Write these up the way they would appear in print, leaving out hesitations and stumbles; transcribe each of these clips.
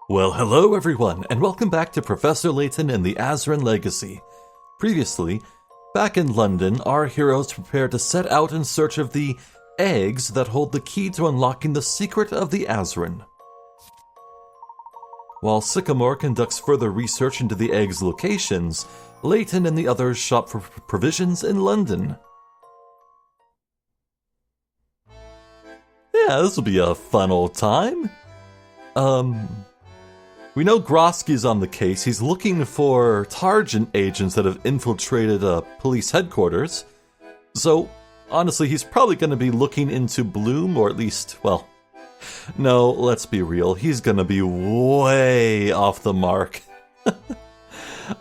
Well, hello everyone, and welcome back to Professor Layton and the Azran Legacy. Previously, back in London, our heroes prepare to set out in search of the eggs that hold the key to unlocking the secret of the Azran. While Sycamore conducts further research into the eggs' locations, Layton and the others shop for provisions in London. Yeah, this will be a fun old time. We know Grosky's on the case. He's looking for Targent agents that have infiltrated police headquarters. So, honestly, he's probably going to be looking into Bloom, or at least, well, no, let's be real. He's going to be way off the mark.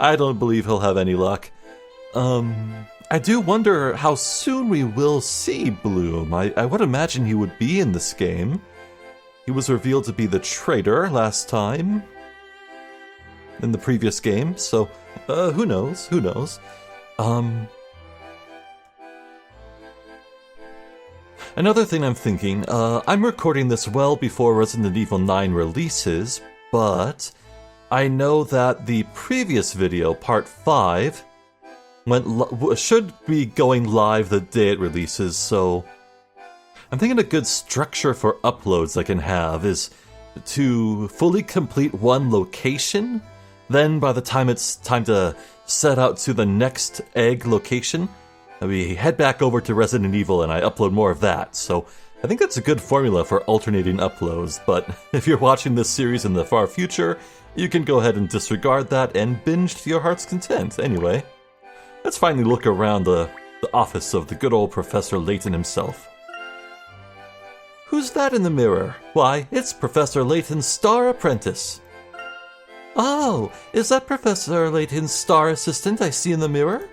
I don't believe he'll have any luck. I do wonder how soon we will see Bloom. I would imagine he would be in this game. He was revealed to be the traitor last time in the previous game, so who knows? Another thing I'm thinking, I'm recording this well before Resident Evil 9 releases, but I know that the previous video, part 5, should be going live the day it releases, so I'm thinking a good structure for uploads I can have is to fully complete one location. Then, by the time it's time to set out to the next egg location, we head back over to Resident Evil and I upload more of that. So, I think that's a good formula for alternating uploads, but if you're watching this series in the far future, you can go ahead and disregard that and binge to your heart's content. Anyway, let's finally look around the office of the good old Professor Layton himself. Who's that in the mirror? Why, it's Professor Layton's star apprentice. Oh, is that Professor Layton's star assistant I see in the mirror?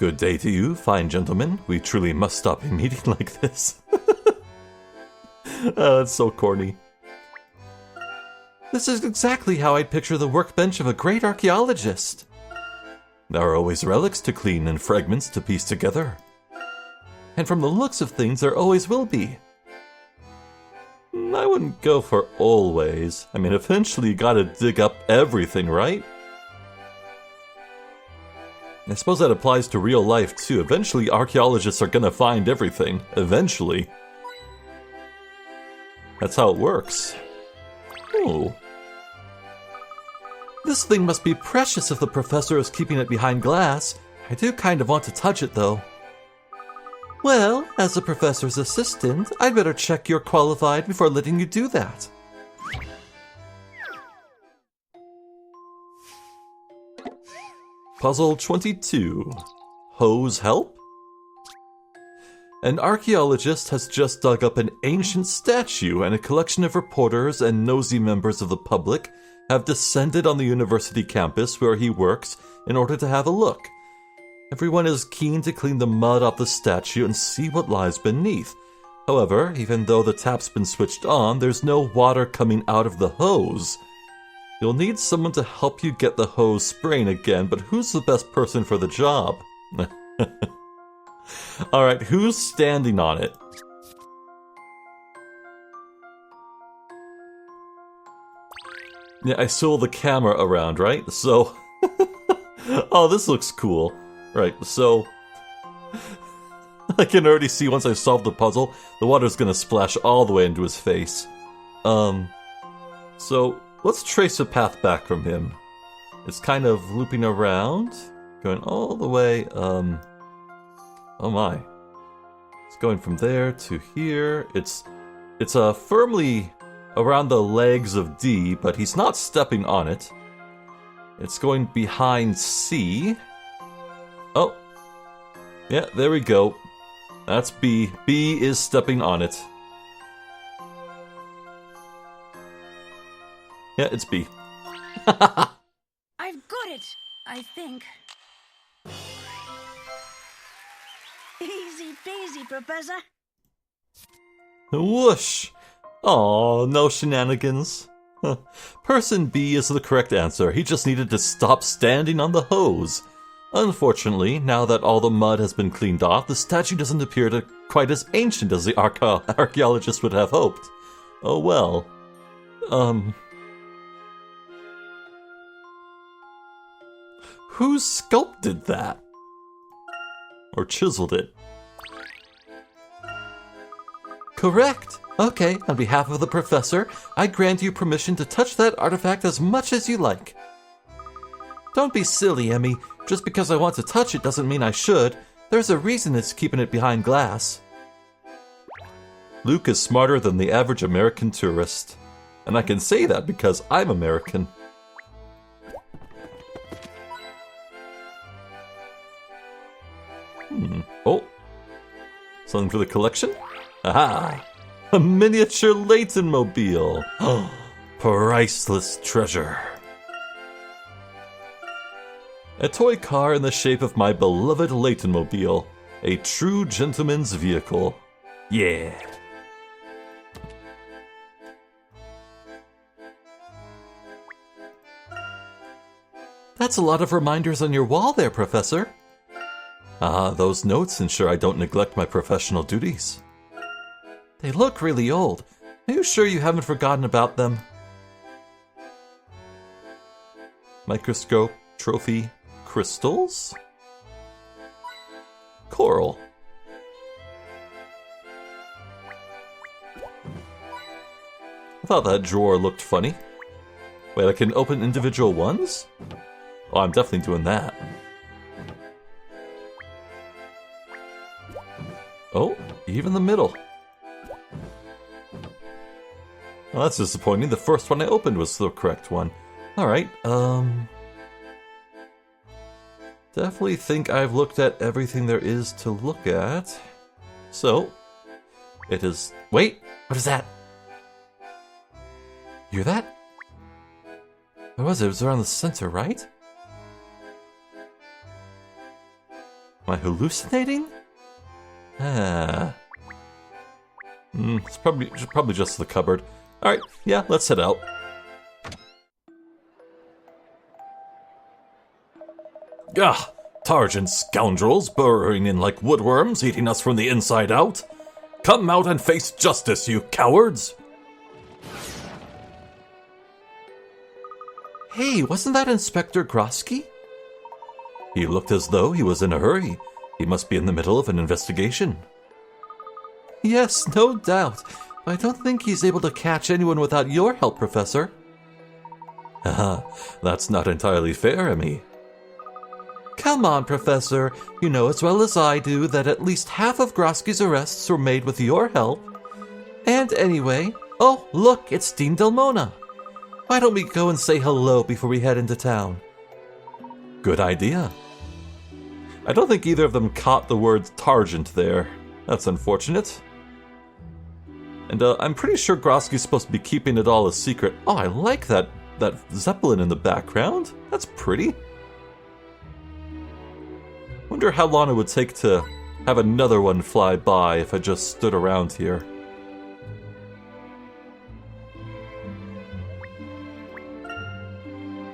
Good day to you, fine gentlemen. We truly must stop a meeting like this. That's so corny. This is exactly how I'd picture the workbench of a great archaeologist. There are always relics to clean and fragments to piece together. And from the looks of things, there always will be. I wouldn't go for always. I mean, eventually you gotta dig up everything, right? I suppose that applies to real life, too. Eventually, archaeologists are gonna find everything. Eventually. That's how it works. Oh. This thing must be precious if the professor is keeping it behind glass. I do kind of want to touch it, though. Well, as the professor's assistant, I'd better check you're qualified before letting you do that. Puzzle 22. Hose help? An archaeologist has just dug up an ancient statue, and a collection of reporters and nosy members of the public have descended on the university campus where he works in order to have a look. Everyone is keen to clean the mud off the statue and see what lies beneath. However, even though the tap's been switched on, there's no water coming out of the hose. You'll need someone to help you get the hose spraying again, but who's the best person for the job? Alright, who's standing on it? Yeah, I saw the camera around, right? So... oh, this looks cool. Right, so... I can already see once I solve the puzzle, the water's gonna splash all the way into his face. So, let's trace a path back from him. It's kind of looping around, going all the way, oh my. It's going from there to here. It's firmly around the legs of D, but he's not stepping on it. It's going behind C. Oh. Yeah, there we go. That's B. B is stepping on it. Yeah, it's B. I've got it, I think. Easy peasy, Professor. Whoosh! Aw, no shenanigans. Person B is the correct answer. He just needed to stop standing on the hose. Unfortunately, now that all the mud has been cleaned off, the statue doesn't appear to quite as ancient as the archaeologist would have hoped. Oh well. Who sculpted that? Or chiseled it? Correct! Okay, on behalf of the professor, I grant you permission to touch that artifact as much as you like. Don't be silly, Emmy. Just because I want to touch it doesn't mean I should. There's a reason it's keeping it behind glass. Luke is smarter than the average American tourist. And I can say that because I'm American. Oh. Something for the collection? Aha! A miniature Layton mobile! Priceless treasure. A toy car in the shape of my beloved Layton mobile. A true gentleman's vehicle. Yeah. That's a lot of reminders on your wall there, Professor. Ah, those notes ensure I don't neglect my professional duties. They look really old. Are you sure you haven't forgotten about them? Microscope, trophy, crystals? Coral. I thought that drawer looked funny. Wait, I can open individual ones? Oh, I'm definitely doing that. Oh, even the middle. Well, that's disappointing. The first one I opened was the correct one. Alright, definitely think I've looked at everything there is to look at. So, it is... Wait! What is that? You hear that? What was it? It was around the center, right? Am I hallucinating? It's probably just the cupboard. Alright, yeah, let's head out. Gah! Targent scoundrels burrowing in like woodworms, eating us from the inside out. Come out and face justice, you cowards! Hey, wasn't that Inspector Grosky? He looked as though he was in a hurry. He must be in the middle of an investigation. Yes, no doubt. I don't think he's able to catch anyone without your help, Professor. Haha, that's not entirely fair, Emmy. Come on, Professor. You know as well as I do that at least half of Grosky's arrests were made with your help. And anyway... Oh, look, it's Dean Delmona. Why don't we go and say hello before we head into town? Good idea. I don't think either of them caught the word Targent there. That's unfortunate. And I'm pretty sure Grosky's supposed to be keeping it all a secret. Oh, I like that Zeppelin in the background. That's pretty. Wonder how long it would take to have another one fly by if I just stood around here.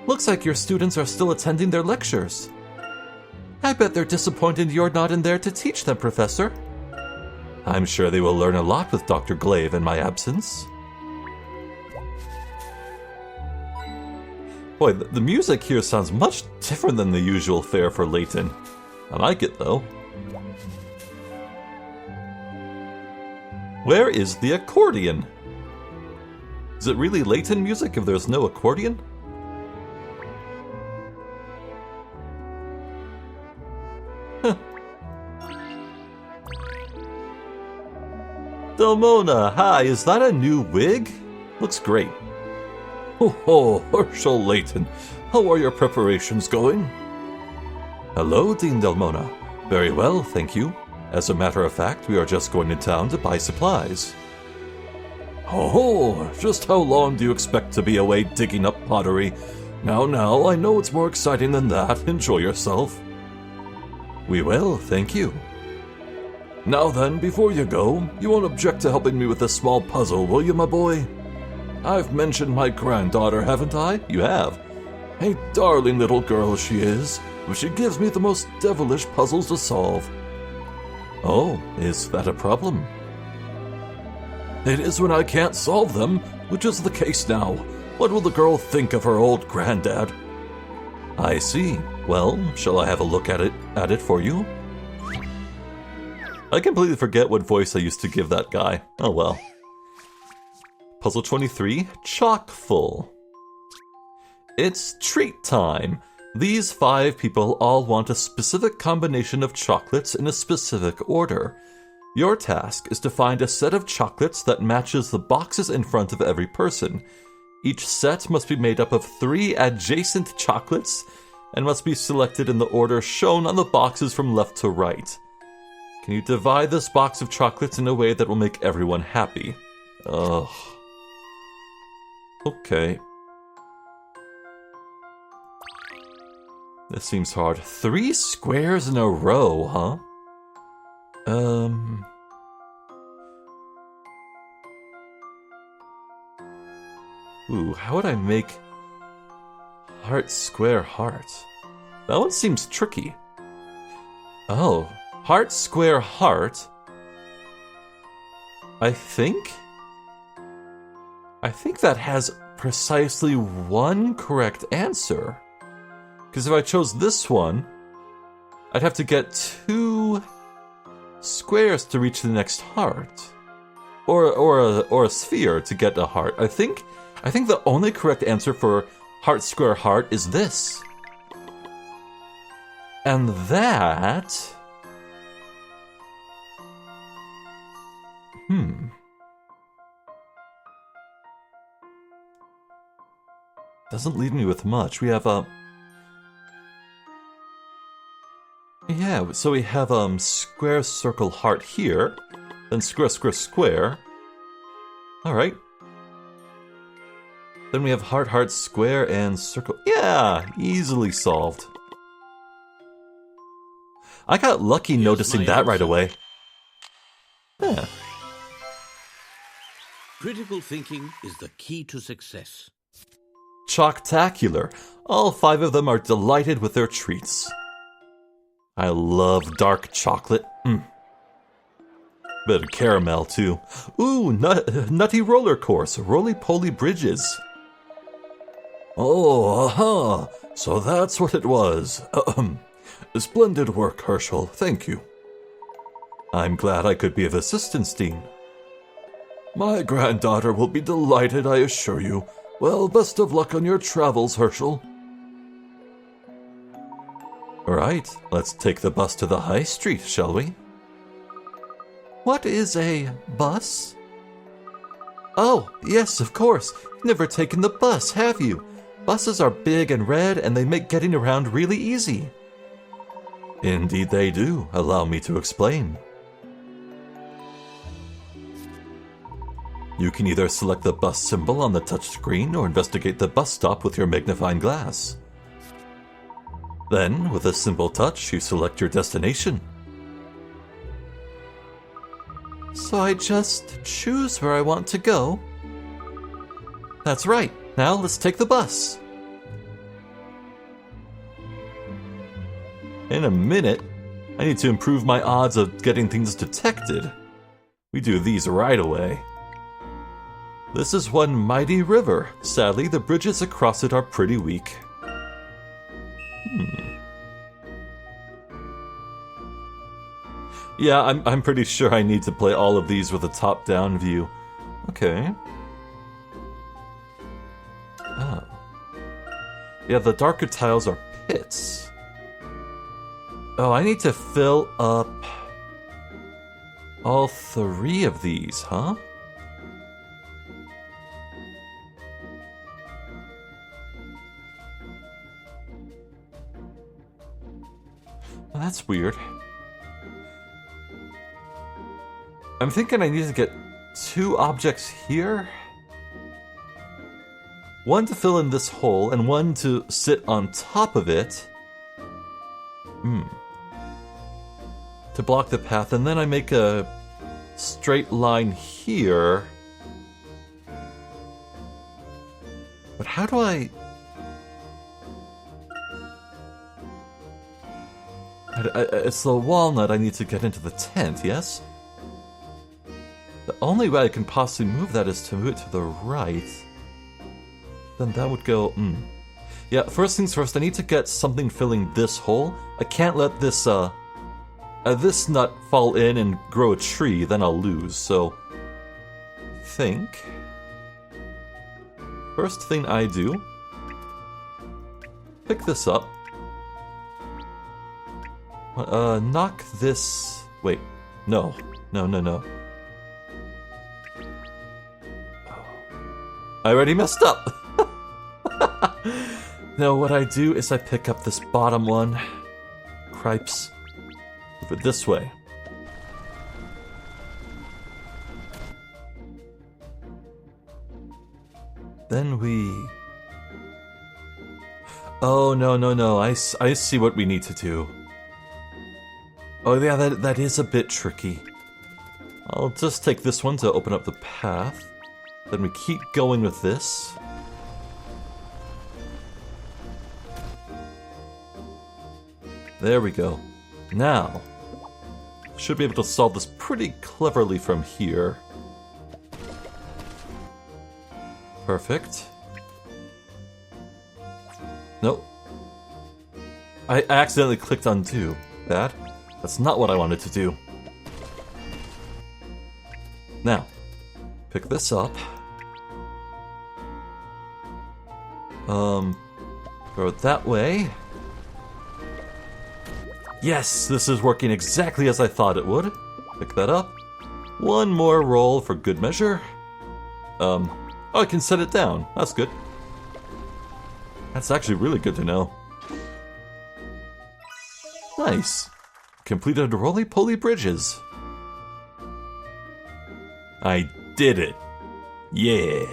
Looks like your students are still attending their lectures. I bet they're disappointed you're not in there to teach them, Professor. I'm sure they will learn a lot with Dr. Glaive in my absence. Boy, the music here sounds much different than the usual fare for Layton. I like it, though. Where is the accordion? Is it really Layton music if there's no accordion? Delmona, hi, is that a new wig? Looks great. Oh, Hershel Layton, how are your preparations going? Hello, Dean Delmona. Very well, thank you. As a matter of fact, we are just going to town to buy supplies. Oh, just how long do you expect to be away digging up pottery? Now, I know it's more exciting than that. Enjoy yourself. We will, thank you. Now then, before you go, you won't object to helping me with this small puzzle, will you, my boy? I've mentioned my granddaughter, haven't I? You have. A darling little girl she is, but she gives me the most devilish puzzles to solve. Oh, is that a problem? It is when I can't solve them, which is the case now. What will the girl think of her old granddad? I see. Well, shall I have a look at it for you? I completely forget what voice I used to give that guy. Oh well. Puzzle 23, chock full. It's treat time. These 5 people all want a specific combination of chocolates in a specific order. Your task is to find a set of chocolates that matches the boxes in front of every person. Each set must be made up of 3 adjacent chocolates and must be selected in the order shown on the boxes from left to right. Can you divide this box of chocolates in a way that will make everyone happy? Ugh. Okay. This seems hard. 3 squares in a row, huh? Ooh, how would I make heart, square, heart? That one seems tricky. Oh, heart, square, heart. I think that has precisely 1 correct answer. Because if I chose this one, I'd have to get 2 squares to reach the next heart. Or a sphere to get a heart. I think the only correct answer for heart, square, heart is this. And that... Doesn't leave me with much. We have yeah, so we have square, circle, heart here, then square, square, square. All right. Then we have heart, heart, square, and circle. Yeah, easily solved. I got lucky noticing that right away. Yeah. Critical thinking is the key to success. Chocktacular. All 5 of them are delighted with their treats. I love dark chocolate. Bit of caramel, too. Ooh, nutty roller course. Roly-poly bridges. Oh, aha. So that's what it was. Splendid work, Hershel. Thank you. I'm glad I could be of assistance, Dean. My granddaughter will be delighted, I assure you. Well, best of luck on your travels, Hershel. Alright, let's take the bus to the high street, shall we? What is a bus? Oh, yes, of course. Never taken the bus, have you? Buses are big and red, and they make getting around really easy. Indeed they do. Allow me to explain. You can either select the bus symbol on the touchscreen or investigate the bus stop with your magnifying glass. Then, with a simple touch, you select your destination. So I just choose where I want to go? That's right. Now let's take the bus. In a minute, I need to improve my odds of getting things detected. We do these right away. This is one mighty river. Sadly, the bridges across it are pretty weak. Yeah, I'm pretty sure I need to play all of these with a top-down view. Okay. Oh. Yeah, the darker tiles are pits. Oh, I need to fill up all 3 of these, huh? Well, that's weird. I'm thinking I need to get 2 objects here. One to fill in this hole, and one to sit on top of it. To block the path, and then I make a straight line here. But how do I... It's the walnut I need to get into the tent, yes? The only way I can possibly move that is to move it to the right. Then that would go, Yeah, first things first, I need to get something filling this hole. I can't let this, this nut fall in and grow a tree, then I'll lose, so... First thing I do... Pick this up. Knock this... Wait, no. No. I already messed up! No, what I do is I pick up this bottom one. Cripes. Move it this way. Then we... Oh, no. I see what we need to do. Oh, yeah, that is a bit tricky. I'll just take this one to open up the path. Then we keep going with this. There we go. Now, should be able to solve this pretty cleverly from here. Perfect. Nope. I accidentally clicked undo. Bad. That's not what I wanted to do. Now, pick this up. Throw it that way. Yes, this is working exactly as I thought it would. Pick that up. One more roll for good measure. Oh, I can set it down. That's good. That's actually really good to know. Nice. Completed roly-poly bridges. I did it. Yeah.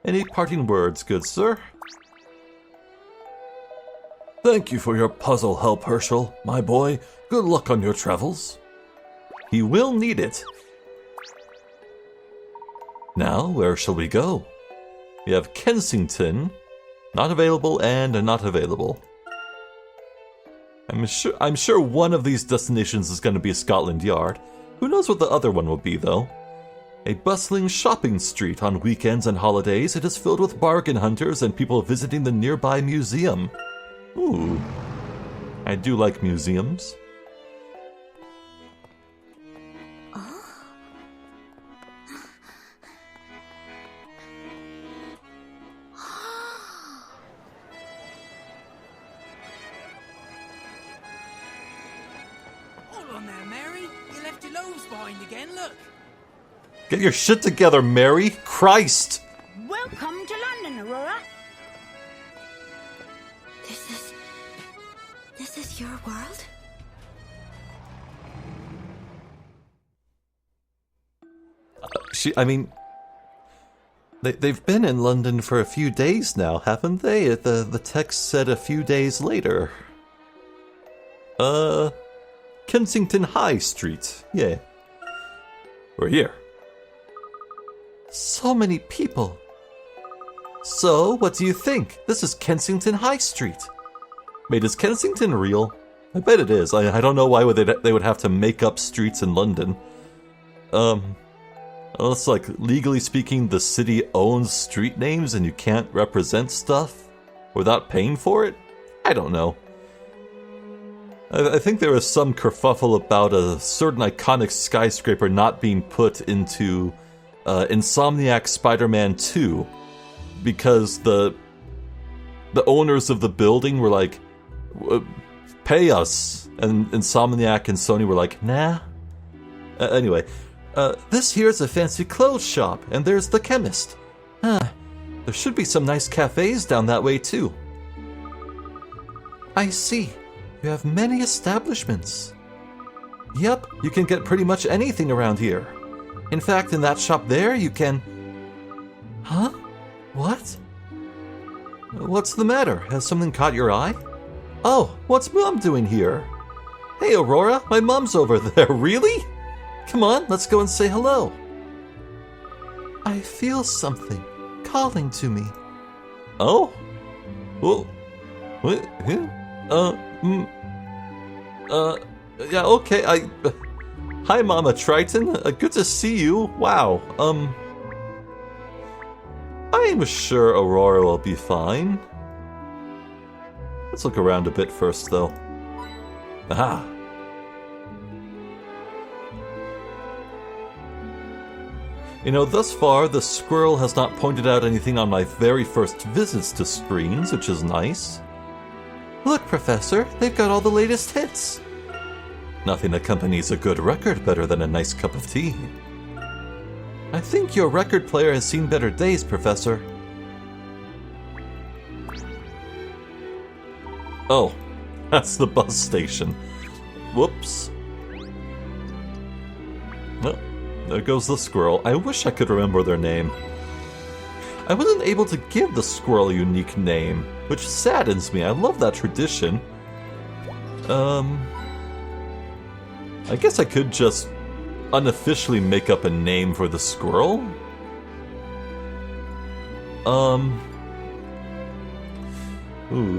Any parting words, good sir? Thank you for your puzzle help, Hershel. My boy, good luck on your travels. He will need it. Now, where shall we go? We have Kensington, not available and not available. I'm sure one of these destinations is going to be Scotland Yard. Who knows what the other one will be, though? A bustling shopping street on weekends and holidays. It is filled with bargain hunters and people visiting the nearby museum. Ooh. I do like museums. Hold on there, Mary. You left your loaves behind again, look. Get your shit together, Mary! Christ! Welcome to London, Aurora. This is your world? They've been in London for a few days now, haven't they? The text said a few days later. Kensington High Street. Yeah. We're here. So many people. So, what do you think? This is Kensington High Street. Wait, is Kensington real? I bet it is. I don't know why they would have to make up streets in London. It's like, legally speaking, the city owns street names and you can't represent stuff without paying for it? I don't know. I think there was some kerfuffle about a certain iconic skyscraper not being put into Insomniac Spider-Man 2 because the owners of the building were like, pay us, and Insomniac and Sony were like, nah. Anyway, this here's a fancy clothes shop, and there's the chemist. There should be some nice cafes down that way too. I see. You have many establishments. Yep, you can get pretty much anything around here. In fact, in that shop there, you can... Huh? What? What's the matter? Has something caught your eye? Oh, what's Mom doing here? Hey, Aurora, my mom's over there. Really? Come on, let's go and say hello. I feel something calling to me. Oh? Well, what? Yeah, okay, Hi, Mama Triton. Good to see you. Wow, I'm sure Aurora will be fine. Let's look around a bit first, though. Aha! You know, thus far, the squirrel has not pointed out anything on my very first visits to screens, which is nice. Look, Professor, they've got all the latest hits. Nothing accompanies a good record better than a nice cup of tea. I think your record player has seen better days, Professor. Oh, that's the bus station. Whoops. Well, there goes the squirrel. I wish I could remember their name. I wasn't able to give the squirrel a unique name, which saddens me. I love that tradition. I guess I could just unofficially make up a name for the squirrel.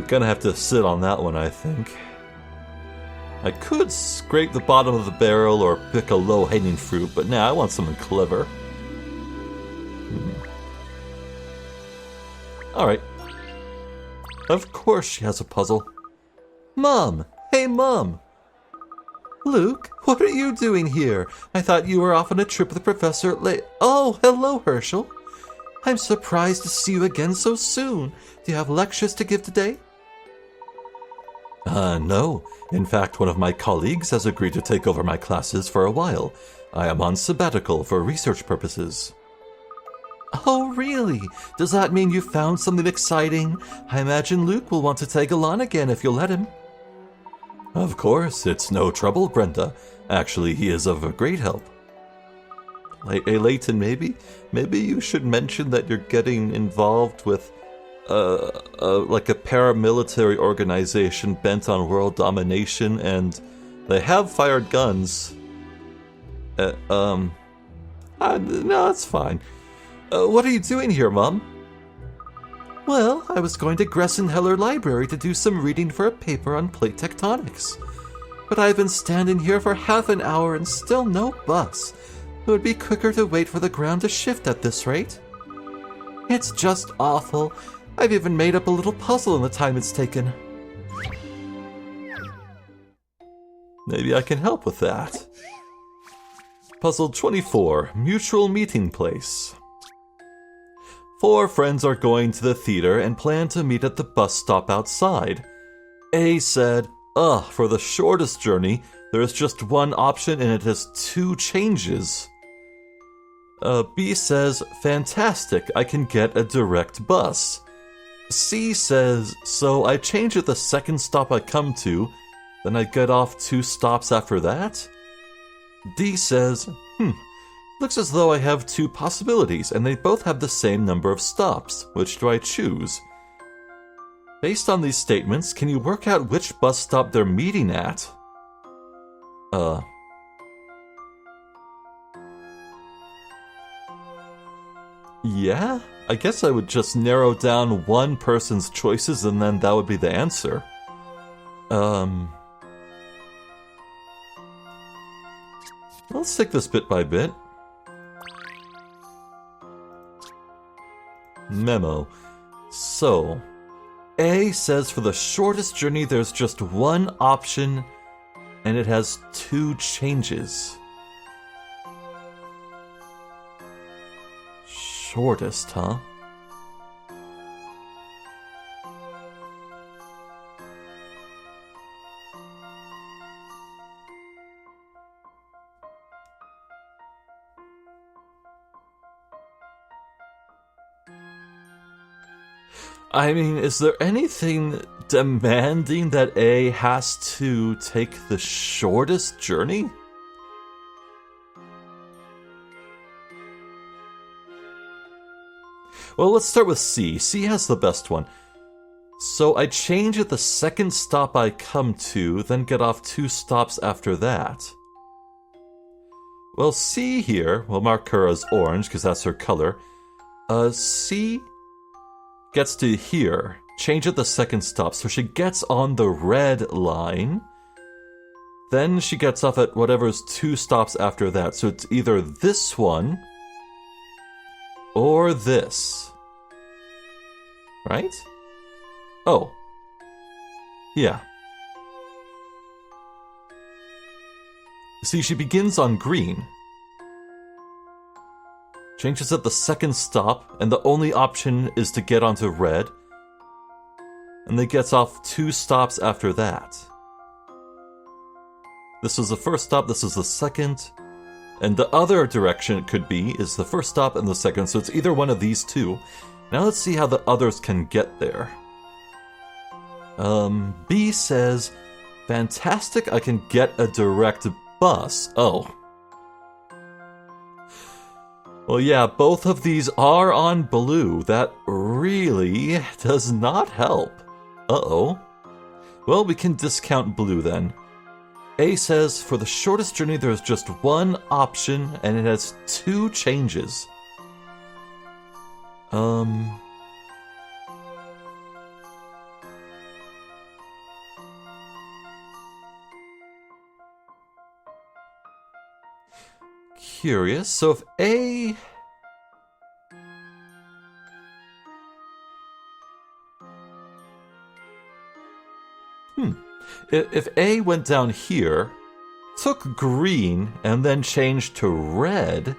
Gonna have to sit on that one, I think. I could scrape the bottom of the barrel or pick a low-hanging fruit, but nah, I want something clever. Alright. Of course she has a puzzle. Mom! Hey, Mom! Luke, what are you doing here? I thought you were off on a trip with Professor Layton. Oh, hello, Hershel. I'm surprised to see you again so soon. Do you have lectures to give today? No. In fact, one of my colleagues has agreed to take over my classes for a while. I am on sabbatical for research purposes. Oh, really? Does that mean you found something exciting? I imagine Luke will want to tag along again if you'll let him. Of course, it's no trouble, Brenda. Actually, he is of a great help. Hey, Layton, maybe you should mention that you're getting involved with like a paramilitary organization bent on world domination, and they have fired guns. No, it's fine. What are you doing here, Mom? Well, I was going to Gressenheller Library to do some reading for a paper on plate tectonics. But I've been standing here for half an hour and still no bus. It would be quicker to wait for the ground to shift at this rate. It's just awful. I've even made up a little puzzle in the time it's taken. Maybe I can help with that. Puzzle 24, Mutual Meeting Place. 4 friends are going to the theater and plan to meet at the bus stop outside. A said, for the shortest journey, there is just one option and it has 2 changes. B says, fantastic, I can get a direct bus. C says, so I change at the second stop I come to, then I get off 2 stops after that? D says, looks as though I have 2 possibilities, and they both have the same number of stops. Which do I choose? Based on these statements, can you work out which bus stop they're meeting at? Yeah? I guess I would just narrow down one person's choices and then that would be the answer. Let's take this bit by bit. Memo. So, A says for the shortest journey there's just one option and it has 2 changes. Shortest, huh? I mean, is there anything demanding that A has to take the shortest journey? Well, let's start with C. C has the best one. So I change at the second stop I come to, then get off 2 stops after that. Well, C here, we'll mark her as orange because that's her color. C gets to here, change at the second stop, so she gets on the red line. Then she gets off at whatever's 2 stops after that, so it's either this one or this. Right? Oh. Yeah. See, she begins on green. Changes at the second stop, and the only option is to get onto red. And then gets off 2 stops after that. This is the first stop, this is the second. And the other direction it could be is the first stop and the second, so it's either one of these two. Now let's see how the others can get there. B says, fantastic, I can get a direct bus. Oh. Well, yeah, both of these are on blue. That really does not help. Uh-oh. Well, we can discount blue then. A says, for the shortest journey there's just one option, and it has 2 changes. Curious, so if A... If A went down here, took green, and then changed to red,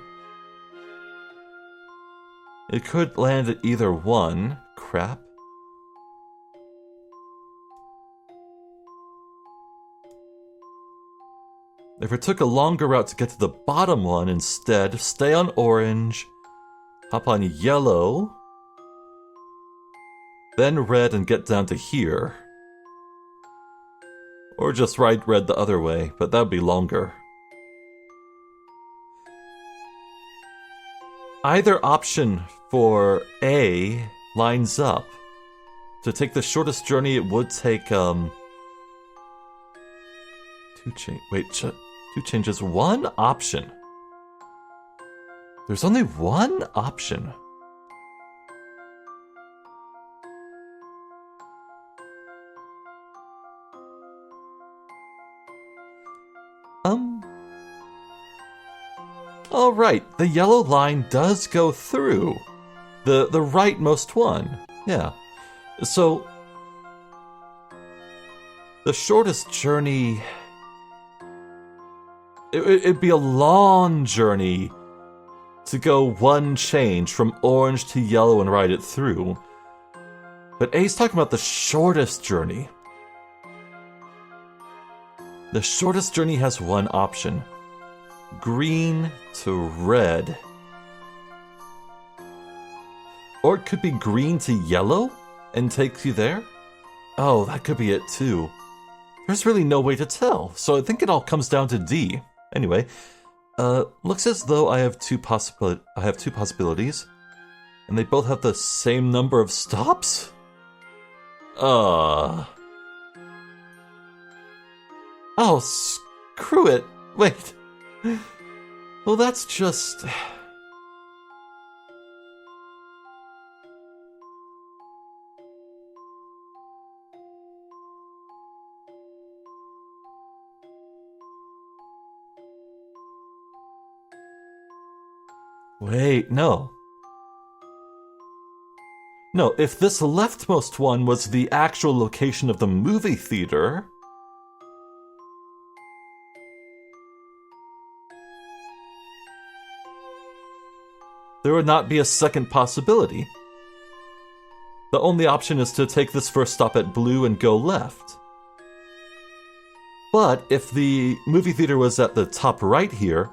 it could land at either one. Crap. If it took a longer route to get to the bottom one instead, stay on orange, hop on yellow, then red and get down to here. Or just ride red the other way, but that would be longer. Either option for A lines up. To take the shortest journey, it would take, 2 changes. 1 option. There's only 1 option. Alright, the yellow line does go through. The rightmost one. Yeah. So, the shortest journey... It'd be a long journey to go 1 change from orange to yellow and ride it through. But A's talking about the shortest journey. The shortest journey has 1 option. Green to red. Or it could be green to yellow and takes you there? Oh, that could be it too. There's really no way to tell, so I think it all comes down to D. Anyway, looks as though I have two possibilities, and they both have the same number of stops? Oh, screw it. Wait. Well, that's just... Wait, no. No, if this leftmost one was the actual location of the movie theater... there would not be a second possibility. The only option is to take this first stop at blue and go left. But if the movie theater was at the top right here,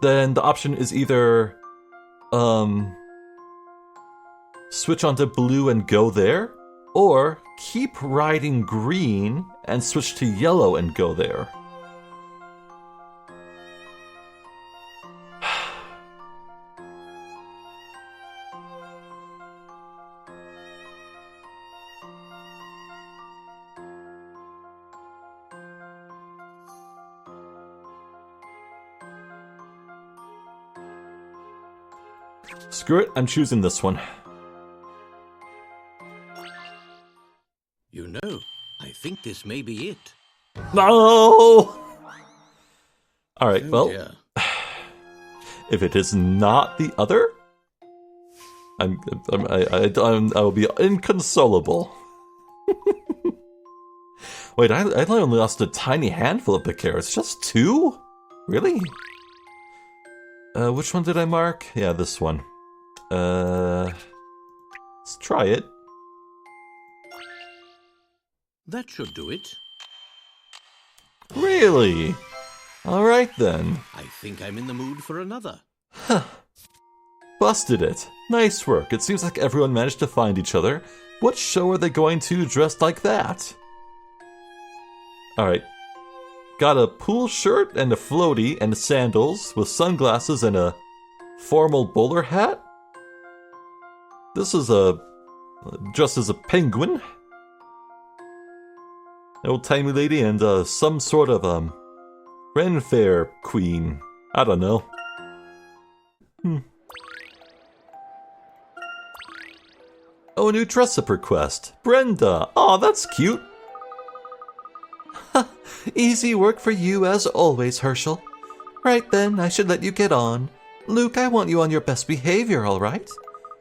then the option is either switch onto blue and go there, or keep riding green and switch to yellow and go there. Screw it, I'm choosing this one. You know, I think this may be it. No! Alright, Oh, well, dear. if it is not the other, I will be inconsolable. Wait, I only lost a tiny handful of the carrots. Just 2? Really? Which one did I mark? Yeah, this one. Let's try it. That should do it. Really? Alright then. I think I'm in the mood for another. Huh. Busted it. Nice work. It seems like everyone managed to find each other. What show are they going to dressed like that? Alright. Got a pool shirt and a floaty and sandals with sunglasses and a formal bowler hat. This is dressed as a penguin. An old-timey lady and some sort of Ren Fair queen. I don't know. Oh, a new dress-up request. Brenda. Aw, that's cute. Easy work for you as always, Hershel. Right then, I should let you get on. Luke, I want you on your best behavior, all right?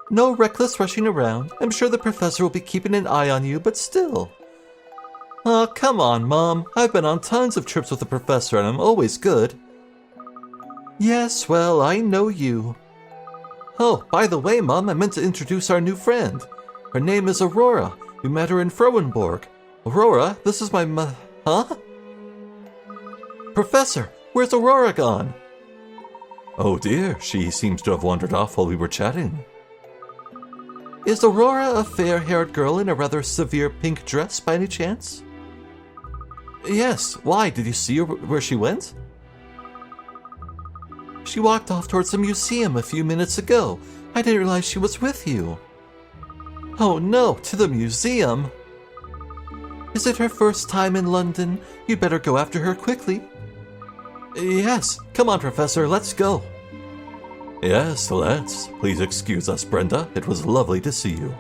No reckless rushing around. I'm sure the professor will be keeping an eye on you, but still. Oh, come on, Mom. I've been on tons of trips with the professor and I'm always good. Yes, well, I know you. Oh, by the way, Mom, I meant to introduce our new friend. Her name is Aurora. We met her in Frowenborg. Aurora, this is my Huh? Professor, where's Aurora gone? Oh dear, she seems to have wandered off while we were chatting. Is Aurora a fair-haired girl in a rather severe pink dress by any chance? Yes, why? Did you see her where she went? She walked off towards the museum a few minutes ago. I didn't realize she was with you. Oh no, to the museum? Is it her first time in London? You'd better go after her quickly. Yes, come on, Professor, let's go. Yes, let's. Please excuse us, Brenda. It was lovely to see you.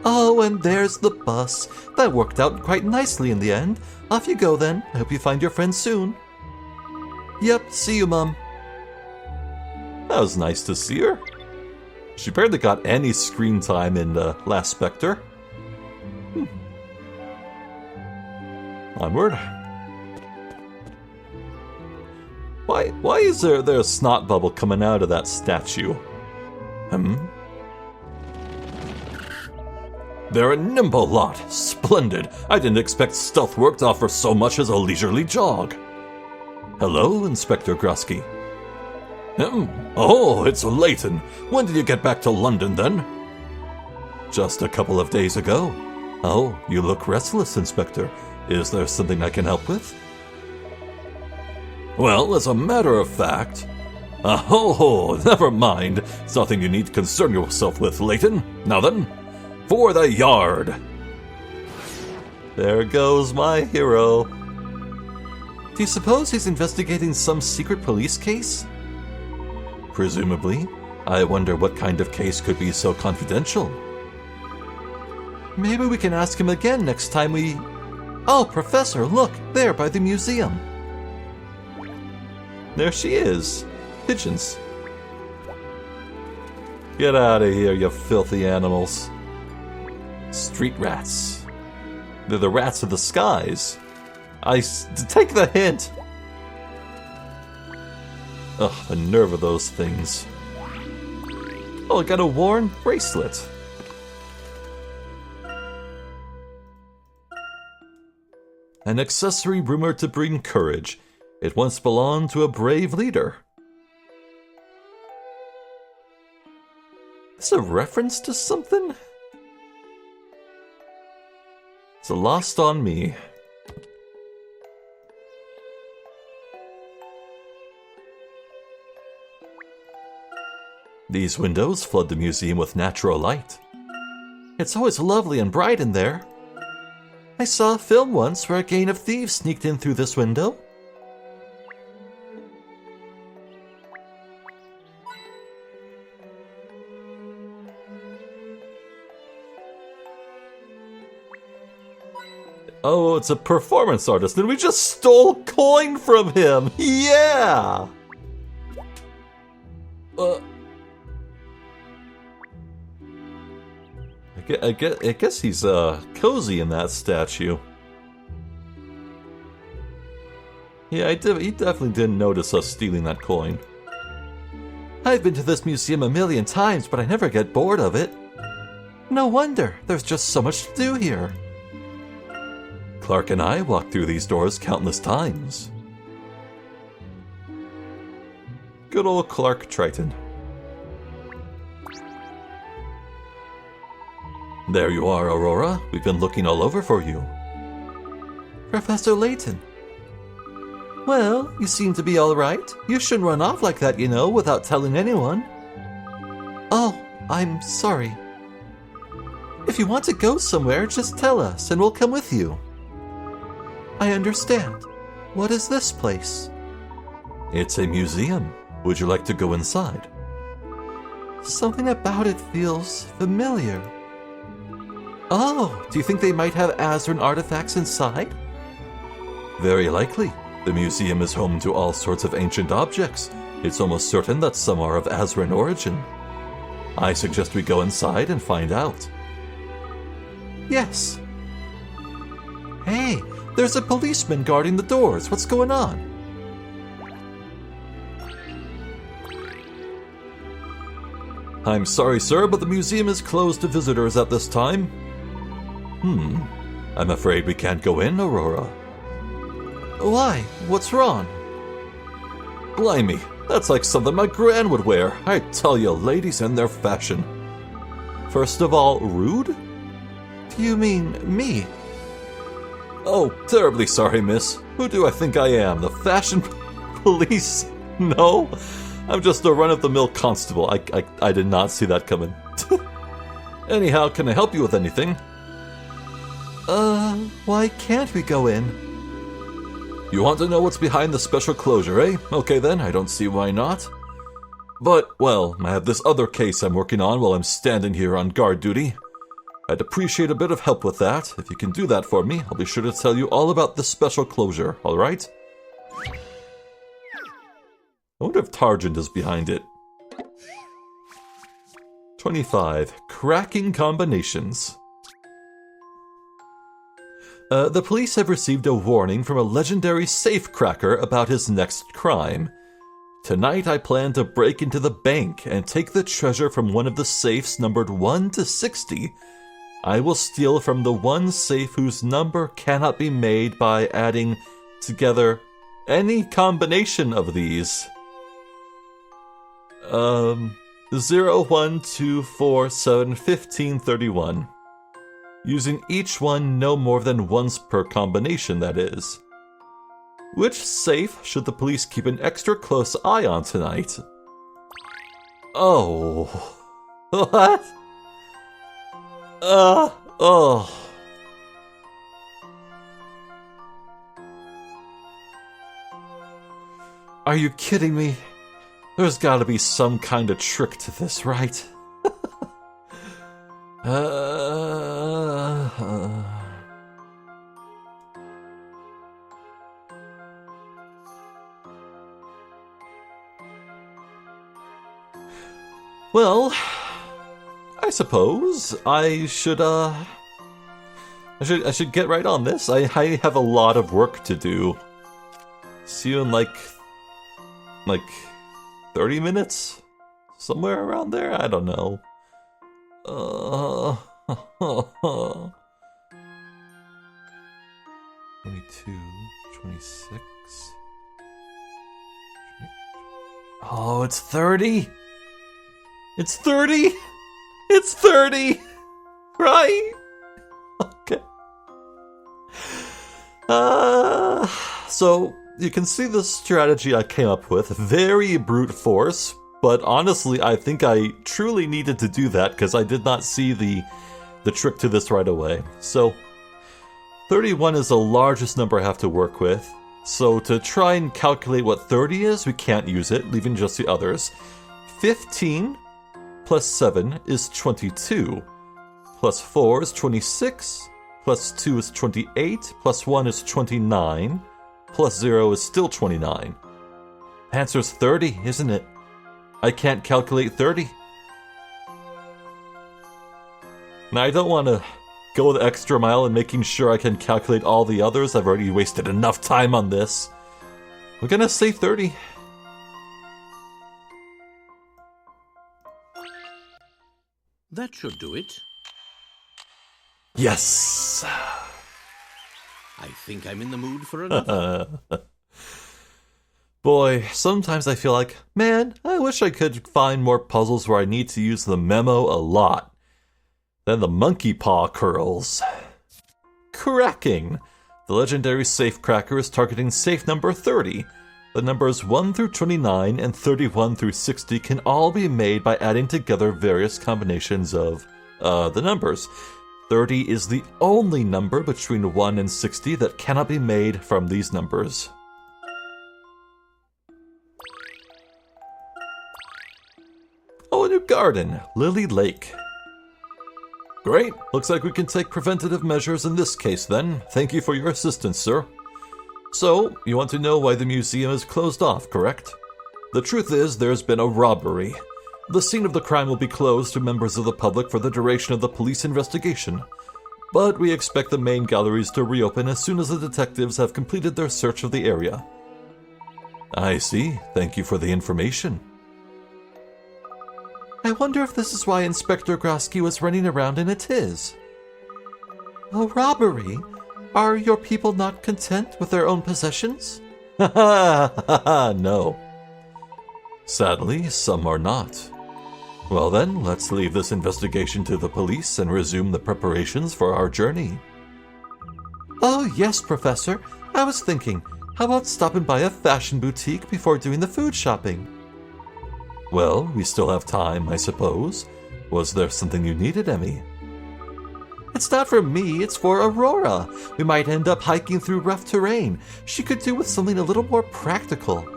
Oh, and there's the bus. That worked out quite nicely in the end. Off you go then. I hope you find your friend soon. Yep, see you, Mum. That was nice to see her. She barely got any screen time in Last Spectre. Onward. Why is there a snot bubble coming out of that statue? They're a nimble lot. Splendid. I didn't expect stealth work to offer so much as a leisurely jog. Hello, Inspector Grosky. Oh, it's Layton. When did you get back to London, then? Just a couple of days ago. Oh, you look restless, Inspector. Is there something I can help with? Well, as a matter of fact... Oh, never mind. It's nothing you need to concern yourself with, Layton. Now then, for the yard. There goes my hero. Do you suppose he's investigating some secret police case? Presumably. I wonder what kind of case could be so confidential. Maybe we can ask him again next time we... Oh, Professor, look, there by the museum. There she is. Pigeons. Get out of here, you filthy animals. Street rats. They're the rats of the skies. Take the hint. Ugh, the nerve of those things. Oh, I got a worn bracelet. An accessory rumored to bring courage. It once belonged to a brave leader. Is this a reference to something? It's lost on me. These windows flood the museum with natural light. It's always lovely and bright in there. I saw a film once where a gang of thieves sneaked in through this window. Oh, it's a performance artist, and we just stole coin from him! Yeah! I guess he's cozy in that statue. Yeah, he definitely didn't notice us stealing that coin. I've been to this museum a million times, but I never get bored of it. No wonder, there's just so much to do here. Clark and I walked through these doors countless times. Good old Clark Triton. There you are, Aurora. We've been looking all over for you. Professor Layton. Well, you seem to be all right. You shouldn't run off like that, you know, without telling anyone. Oh, I'm sorry. If you want to go somewhere, just tell us, and we'll come with you. I understand. What is this place? It's a museum. Would you like to go inside? Something about it feels familiar. Oh, do you think they might have Azran artifacts inside? Very likely. The museum is home to all sorts of ancient objects. It's almost certain that some are of Azran origin. I suggest we go inside and find out. Yes. Hey, there's a policeman guarding the doors. What's going on? I'm sorry, sir, but the museum is closed to visitors at this time. I'm afraid we can't go in, Aurora. Why? What's wrong? Blimey, that's like something my gran would wear. I tell you, ladies and their fashion. First of all, rude? Do you mean me? Oh, terribly sorry, miss. Who do I think I am, the fashion police? No, I'm just a run-of-the-mill constable. I did not see that coming. Anyhow, can I help you with anything? Why can't we go in? You want to know what's behind the special closure, eh? Okay then, I don't see why not. But, well, I have this other case I'm working on while I'm standing here on guard duty. I'd appreciate a bit of help with that. If you can do that for me, I'll be sure to tell you all about this special closure, alright? I wonder if Targent is behind it. 25. Cracking combinations. The police have received a warning from a legendary safe cracker about his next crime. Tonight I plan to break into the bank and take the treasure from one of the safes numbered 1 to 60. I will steal from the one safe whose number cannot be made by adding together any combination of these. 0, 1, 2, 4, 7, 15, 31. Using each one no more than once per combination, that is. Which safe should the police keep an extra close eye on tonight? Oh. What? Oh. Are you kidding me? There's gotta be some kind of trick to this, right? Well, I suppose I should get right on this. I have a lot of work to do. See you in like 30 minutes? Somewhere around there? I don't know. 22, 26. Oh, it's 30? It's 30? It's 30! Right? Okay. So, you can see the strategy I came up with. Very brute force. But honestly, I think I truly needed to do that because I did not see the trick to this right away. So, 31 is the largest number I have to work with. So to try and calculate what 30 is, we can't use it, leaving just the others. 15 plus 7 is 22. Plus 4 is 26. Plus 2 is 28. Plus 1 is 29. Plus 0 is still 29. Answer's 30, isn't it? I can't calculate 30. Now, I don't want to go the extra mile in making sure I can calculate all the others. I've already wasted enough time on this. We're gonna say 30. That should do it. Yes! I think I'm in the mood for another. Boy, sometimes I feel like, man, I wish I could find more puzzles where I need to use the memo a lot. Then the monkey paw curls. Cracking! The legendary safe cracker is targeting safe number 30. The numbers 1 through 29 and 31 through 60 can all be made by adding together various combinations of the numbers. 30 is the only number between 1 and 60 that cannot be made from these numbers. Oh, a new garden, Lily Lake. Great, looks like we can take preventative measures in this case then. Thank you for your assistance, sir. So, you want to know why the museum is closed off, correct? The truth is, there's been a robbery. The scene of the crime will be closed to members of the public for the duration of the police investigation. But we expect the main galleries to reopen as soon as the detectives have completed their search of the area. I see. Thank you for the information. I wonder if this is why Inspector Grosky was running around in a tiz. A robbery? Are your people not content with their own possessions? Ha ha ha, no. Sadly, some are not. Well then, let's leave this investigation to the police and resume the preparations for our journey. Oh yes, Professor. I was thinking, how about stopping by a fashion boutique before doing the food shopping? Well, we still have time, I suppose. Was there something you needed, Emmy? It's not for me, it's for Aurora. We might end up hiking through rough terrain. She could do with something a little more practical.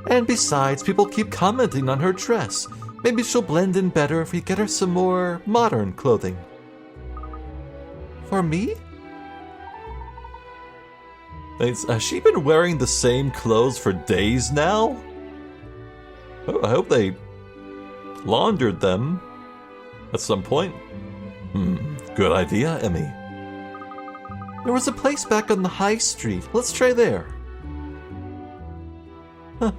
And besides, people keep commenting on her dress. Maybe she'll blend in better if we get her some more modern clothing. For me? Has she been wearing the same clothes for days now? Oh, I hope they laundered them at some point. Good idea, Emmy. There was a place back on the high street. Let's try there. Huh.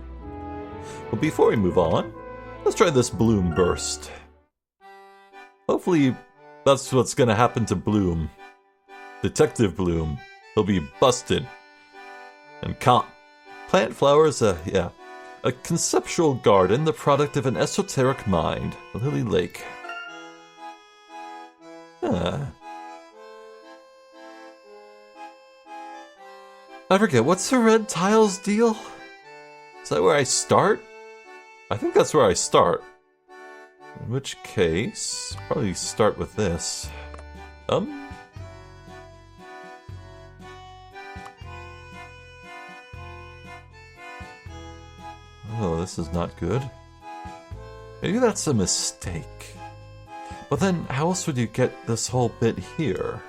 Well, before we move on, let's try this Bloom Burst. Hopefully, that's what's gonna happen to Bloom. Detective Bloom. He'll be busted. And plant flowers, yeah. A conceptual garden, the product of an esoteric mind. Lily Lake. I forget, what's the red tiles deal? Is that where I start? I think that's where I start. In which case, probably start with this. Oh, this is not good. Maybe that's a mistake. But then, how else would you get this whole bit here?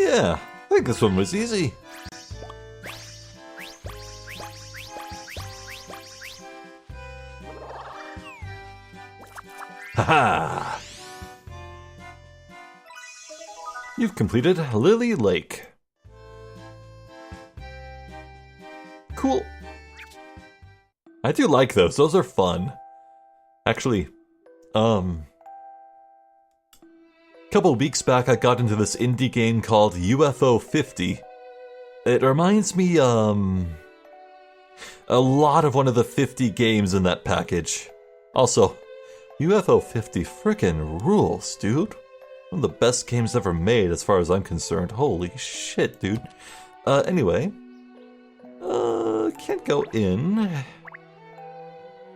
Yeah, I think this one was easy. Haha! You've completed Lily Lake. Cool. I do like those. Those are fun. Actually, couple weeks back I got into this indie game called UFO 50. It reminds me, a lot of one of the 50 games in that package. Also, UFO 50 frickin' rules, dude. One of the best games ever made as far as I'm concerned. Holy shit, dude. Anyway. Can't go in. I'm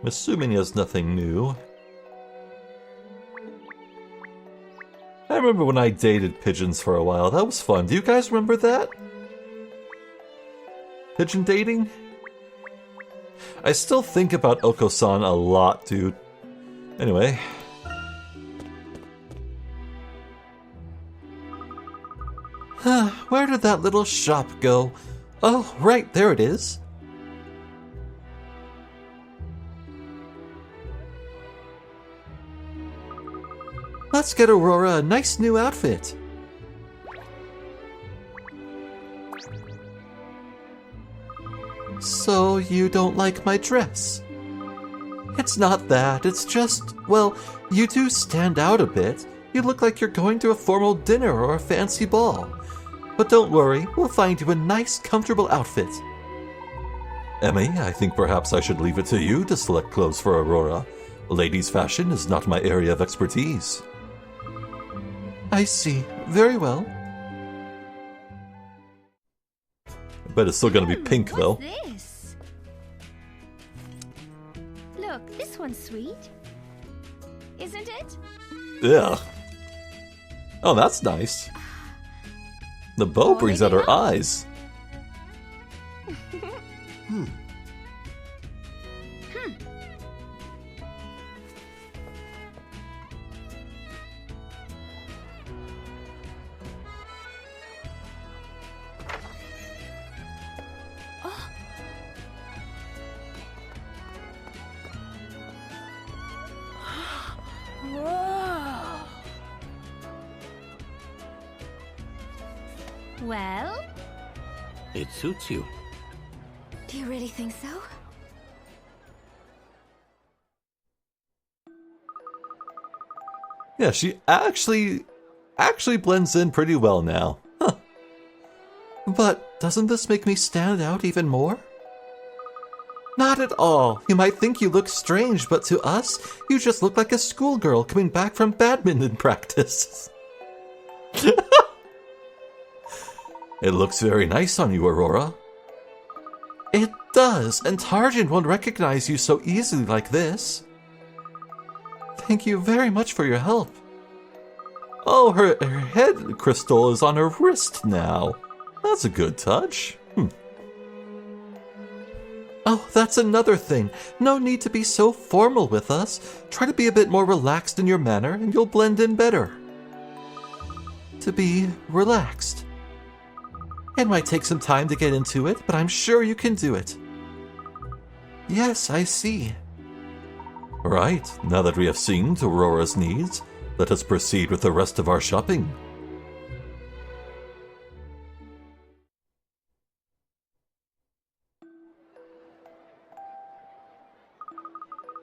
assuming he has nothing new. I remember when I dated pigeons for a while. That was fun. Do you guys remember that? Pigeon dating? I still think about Oko-san a lot, dude. Anyway. Where did that little shop go? Oh, right, there it is. Let's get Aurora a nice new outfit. So, you don't like my dress? It's not that, it's just, well, you do stand out a bit. You look like you're going to a formal dinner or a fancy ball. But don't worry, we'll find you a nice, comfortable outfit. Emmy, I think perhaps I should leave it to you to select clothes for Aurora. Ladies' fashion is not my area of expertise. I see. Very well. I bet it's still gonna be pink, though. What's this? Look, this one's sweet. Isn't it? Yeah. Oh, that's nice. The bow brings out her eyes. Well? It suits you. Do you really think so? Yeah, she actually blends in pretty well now. Huh. But doesn't this make me stand out even more? Not at all. You might think you look strange, but to us, you just look like a schoolgirl coming back from badminton practice. It looks very nice on you, Aurora. It does, and Tarjan won't recognize you so easily like this. Thank you very much for your help. Oh, her head crystal is on her wrist now. That's a good touch. Oh, that's another thing. No need to be so formal with us. Try to be a bit more relaxed in your manner, and you'll blend in better. To be relaxed. It might take some time to get into it, but I'm sure you can do it. Yes, I see. Right, now that we have seen to Aurora's needs, let us proceed with the rest of our shopping.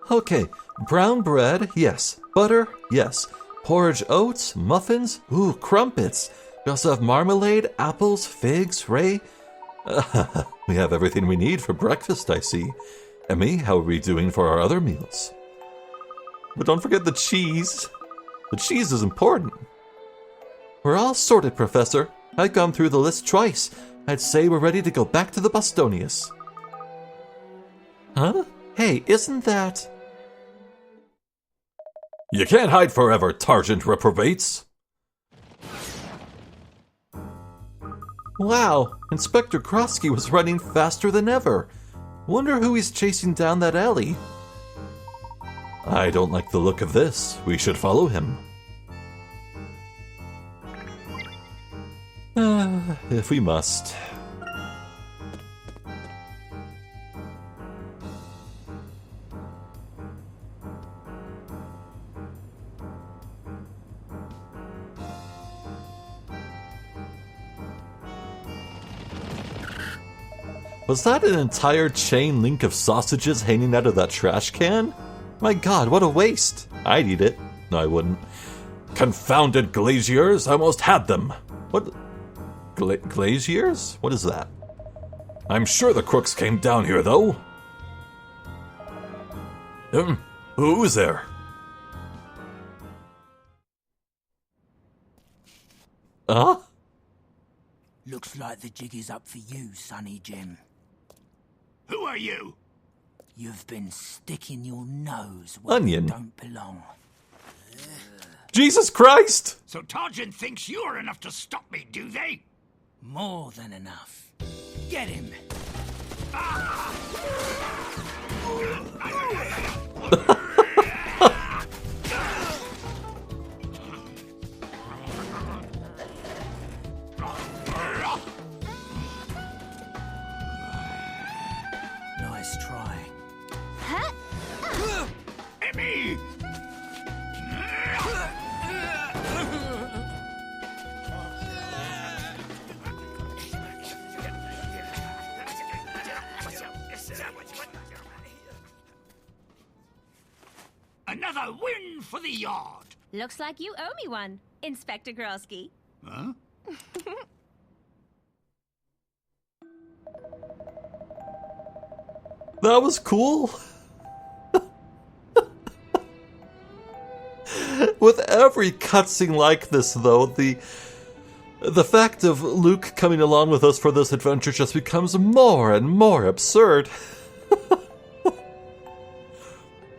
Okay, brown bread, yes. Butter, yes. Porridge oats, muffins, ooh, crumpets. We also have marmalade, apples, figs, ray. We have everything we need for breakfast, I see. Emmy, how are we doing for our other meals? But don't forget the cheese. The cheese is important. We're all sorted, Professor. I've gone through the list twice. I'd say we're ready to go back to the Bostonius. Huh? Hey, isn't that... You can't hide forever, Targent reprobates! Wow, Inspector Krosky was running faster than ever. Wonder who he's chasing down that alley. I don't like the look of this. We should follow him. If we must. Was that an entire chain link of sausages hanging out of that trash can? My god, what a waste! I'd eat it. No, I wouldn't. Confounded glaziers! I almost had them! What? Glaziers? What is that? I'm sure the crooks came down here, though. Who's there? Huh? Looks like the jig is up for you, Sonny Jim. Who are you? You've been sticking your nose where Onion. you don't belong. Jesus Christ! So Targent thinks you're enough to stop me, do they? More than enough. Get him. Nice try. Emmy! Another win for the yard. Looks like you owe me one, Inspector Grosky. Huh? That was cool. With every cutscene like this, though, the fact of Luke coming along with us for this adventure just becomes more and more absurd.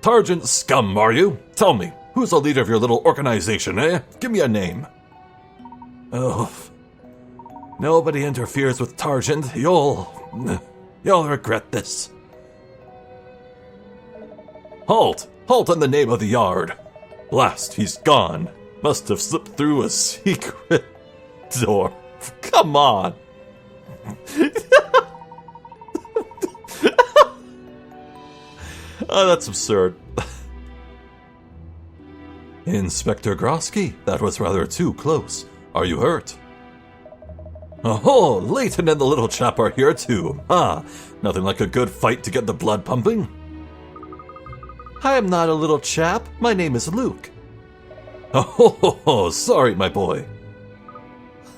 Targent scum, are you? Tell me, who's the leader of your little organization, eh? Give me a name. Oh, nobody interferes with Targent. You'll regret this. Halt! Halt in the name of the yard! Blast, he's gone. Must have slipped through a secret door. Come on! Oh, that's absurd. Inspector Grosky, that was rather too close. Are you hurt? Oh, Layton and the little chap are here too. Ah, nothing like a good fight to get the blood pumping. I am not a little chap. My name is Luke. Oh, sorry, my boy.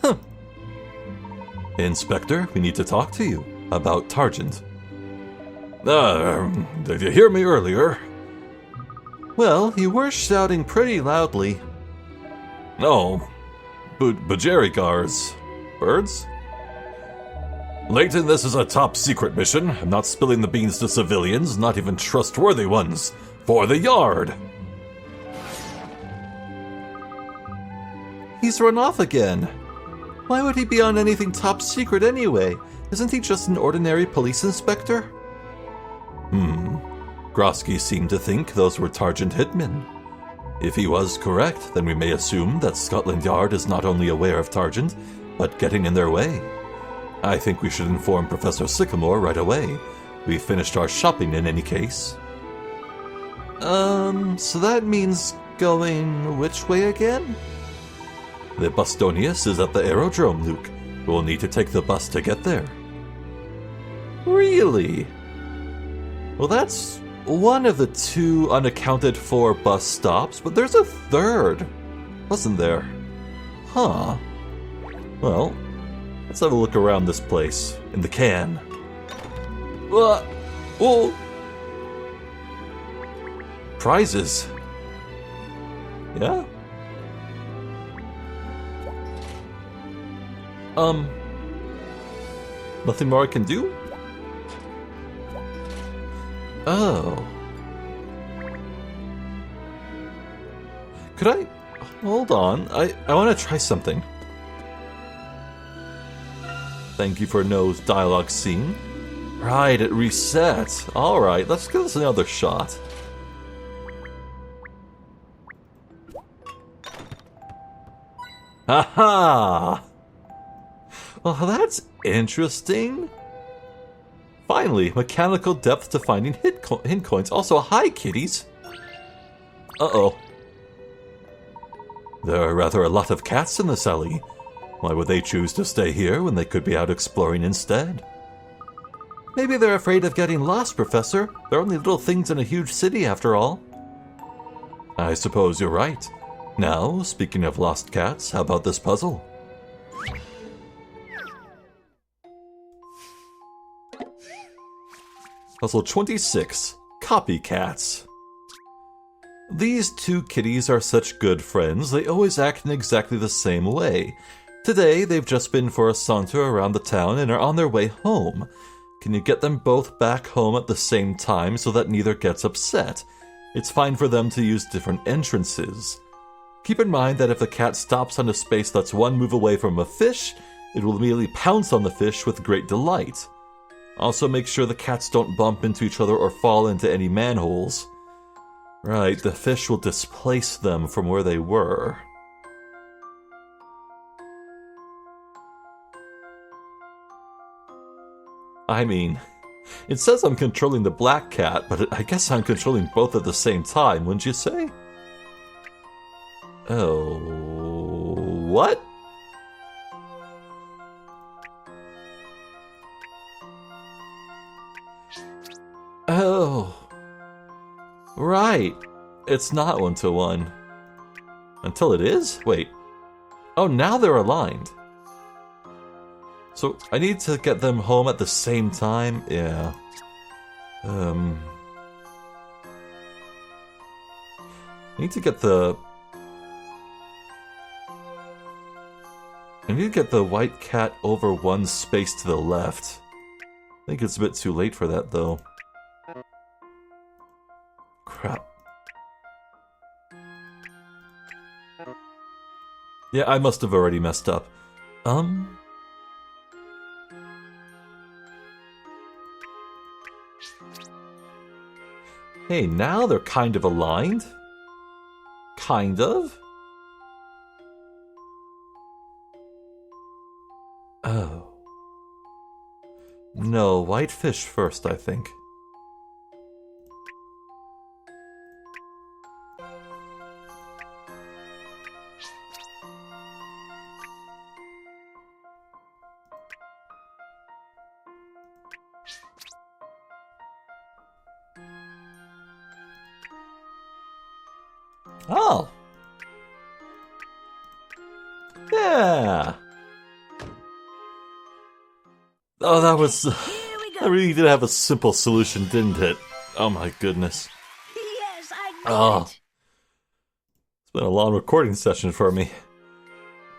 Huh. Inspector, we need to talk to you about Targent. Did you hear me earlier? Well, you were shouting pretty loudly. No, Bujerigars. Birds? Layton, this is a top secret mission. I'm not spilling the beans to civilians, not even trustworthy ones. For the yard! He's run off again. Why would he be on anything top secret anyway? Isn't he just an ordinary police inspector? Grosky seemed to think those were Targent hitmen. If he was correct, then we may assume that Scotland Yard is not only aware of Targent, but getting in their way. I think we should inform Professor Sycamore right away. We've finished our shopping in any case. So that means going which way again? The Bustonius is at the aerodrome, Luke. We'll need to take the bus to get there. Really? Well, that's one of the two unaccounted for bus stops, but there's a third, wasn't there? Huh. Well, let's have a look around this place, in the can. Oh! Prizes. Yeah? Nothing more I can do? Oh. Could I... Hold on. I want to try something. Thank you for no dialogue scene. Right, it resets. Alright, let's give this another shot. Haha! Well, that's interesting. Finally, mechanical depth to finding hint coins. Also, hi, kitties. Uh-oh. There are rather a lot of cats in this alley. Why would they choose to stay here when they could be out exploring instead? Maybe they're afraid of getting lost, Professor. They're only little things in a huge city, after all. I suppose you're right. Now, speaking of lost cats, how about this puzzle? Puzzle 26. Copycats. These two kitties are such good friends, they always act in exactly the same way. Today, they've just been for a saunter around the town and are on their way home. Can you get them both back home at the same time so that neither gets upset? It's fine for them to use different entrances. Keep in mind that if the cat stops on a space that's one move away from a fish, it will immediately pounce on the fish with great delight. Also make sure the cats don't bump into each other or fall into any manholes. Right, the fish will displace them from where they were. I mean, it says I'm controlling the black cat, but I guess I'm controlling both at the same time, wouldn't you say? Oh, what? Oh, right. It's not 1-to-1. Until it is? Wait. Oh, now they're aligned. So, I need to get them home at the same time? Yeah. I need to get the... I need to get the white cat over one space to the left. I think it's a bit too late for that, though. Crap. Yeah, I must have already messed up. Hey, now they're kind of aligned. Kind of? Oh. No, white fish first, I think. Oh. Yeah. Oh, that was... I really did have a simple solution, didn't it? Oh my goodness. Yes, I got it. It's been a long recording session for me.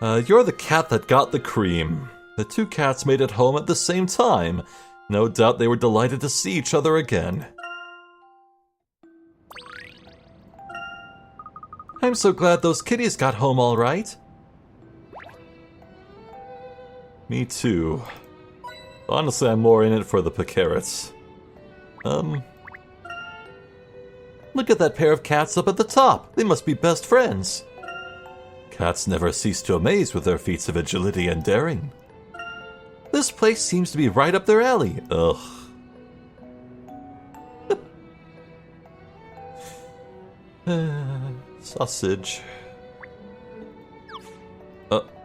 You're the cat that got the cream. The two cats made it home at the same time. No doubt they were delighted to see each other again. I'm so glad those kitties got home all right. Me too. Honestly, I'm more in it for the carrots. Look at that pair of cats up at the top. They must be best friends. Cats never cease to amaze with their feats of agility and daring. This place seems to be right up their alley. Ugh. Sausage.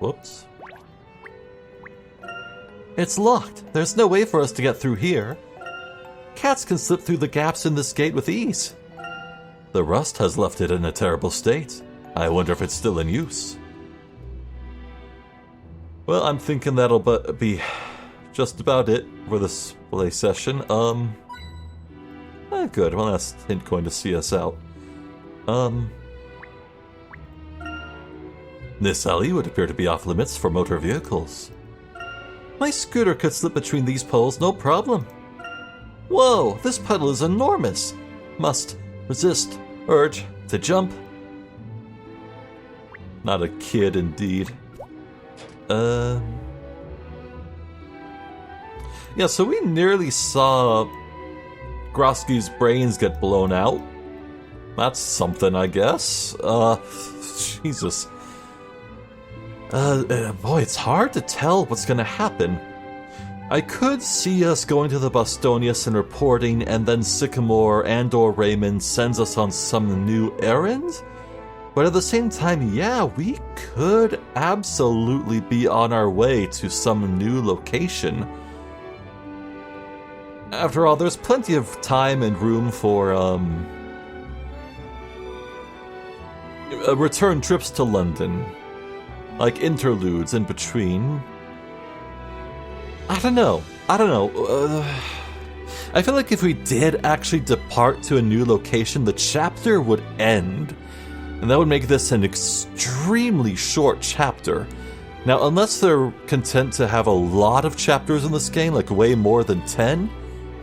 Whoops. It's locked. There's no way for us to get through here. Cats can slip through the gaps in this gate with ease. The rust has left it in a terrible state. I wonder if it's still in use. Well, I'm thinking that'll be just about it for this play session. Good. Well, that's hint going to see us out. This alley would appear to be off limits for motor vehicles. My scooter could slip between these poles, no problem. Whoa, this puddle is enormous. Must resist urge to jump. Not a kid, indeed. Yeah, so we nearly saw Grosky's brains get blown out. That's something, I guess. Jesus. Boy, it's hard to tell what's gonna happen. I could see us going to the Bostonius and reporting, and then Sycamore and/or Raymond sends us on some new errand. But at the same time, yeah, we could absolutely be on our way to some new location. After all, there's plenty of time and room for, return trips to London. Like interludes in between. I don't know. I feel like if we did actually depart to a new location, the chapter would end. And that would make this an extremely short chapter. Now, unless they're content to have a lot of chapters in this game, like way more than 10,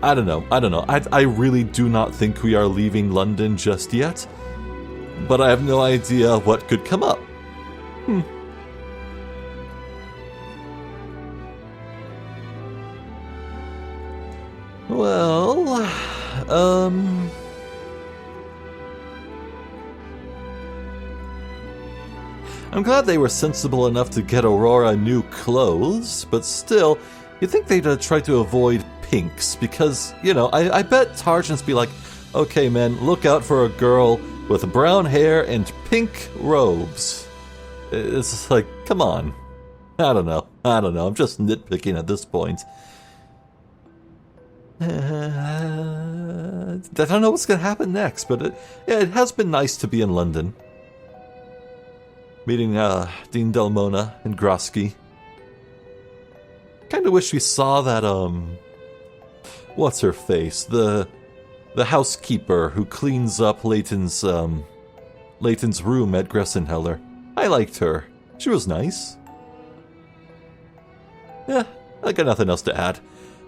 I don't know. I really do not think we are leaving London just yet. but I have no idea what could come up. Well, I'm glad they were sensible enough to get Aurora new clothes, but still, you'd think they'd try to avoid pinks, because, you know, I bet Tarjan's be like, okay, man, look out for a girl with brown hair and pink robes. It's like, come on. I don't know. I'm just nitpicking at this point. I don't know what's going to happen next, but it has been nice to be in London. Meeting Dean Delmona and Grosky. Kind of wish we saw that, what's her face? The housekeeper who cleans up Layton's room at Gressenheller. I liked her. She was nice. Yeah, I got nothing else to add.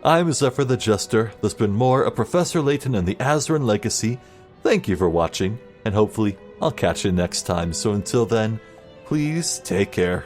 I'm Zephyr the Jester. There's been more of Professor Layton and the Azran Legacy. Thank you for watching, and hopefully I'll catch you next time. So until then, please take care.